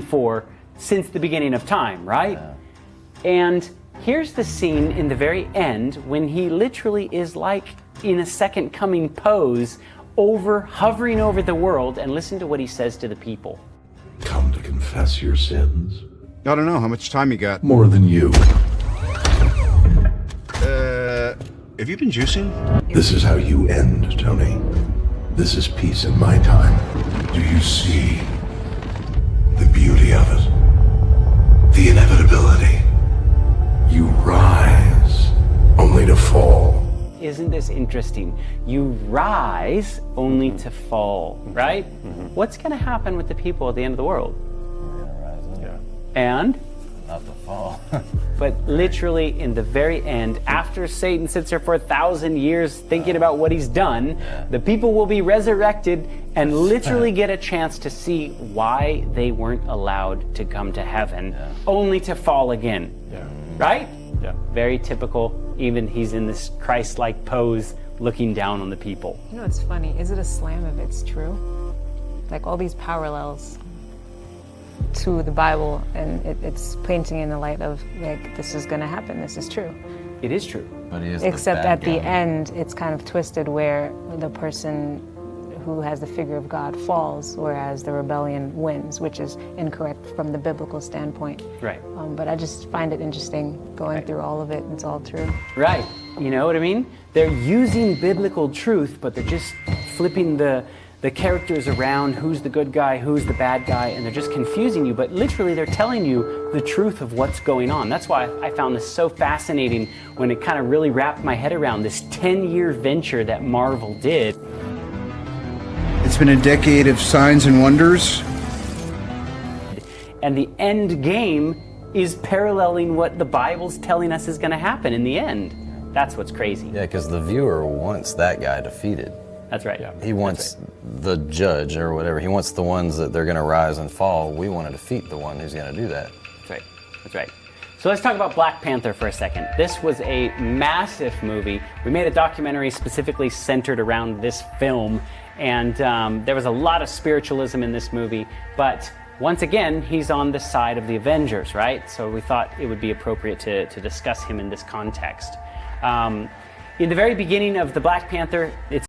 for since the beginning of time, right? Yeah. And here's the scene in the very end when he literally is like in a second coming pose hovering over the world, and listen to what he says to the people. Come to confess your sins. I don't know, how much time you got? More than you. Have you been juicing? This is how you end, Tony. This is peace in my time. Do you see the beauty of it? The inevitability. You rise only to fall. Isn't this interesting? You rise only to fall, right? Mm-hmm. What's going to happen with the people at the end of the world? We're going to rise up. Yeah. And? Not to fall. But literally in the very end, after Satan sits there for 1,000 years thinking about what he's done, the people will be resurrected and literally get a chance to see why they weren't allowed to come to heaven, only to fall again. Yeah. Right? Yeah. Very typical. Even he's in this Christ-like pose looking down on the people. You know, it's funny. Is it a slam if it's true? Like all these parallels to the Bible, and it's painting in the light of, like, this is going to happen. This is true. It is true. But he is Except at the end, it's kind of twisted where the person who has the figure of God falls, whereas the rebellion wins, which is incorrect from the biblical standpoint. Right. But I just find it interesting going through all of it. It's all true. Right. You know what I mean? They're using biblical truth, but they're just flipping the characters around, who's the good guy, who's the bad guy, and they're just confusing you, but literally they're telling you the truth of what's going on. That's why I found this so fascinating when it kind of really wrapped my head around this 10-year venture that Marvel did. It's been a decade of signs and wonders. And the end game is paralleling what the Bible's telling us is going to happen in the end. That's what's crazy. Yeah, because the viewer wants that guy defeated. That's right. Yeah. He wants the judge or whatever. He wants the ones that they're going to rise and fall. We want to defeat the one who's going to do that. That's right. That's right. So let's talk about Black Panther for a second. This was a massive movie. We made a documentary specifically centered around this film, and there was a lot of spiritualism in this movie, but once again, he's on the side of the Avengers, right? So we thought it would be appropriate to discuss him in this context. In the very beginning of the Black Panther, it's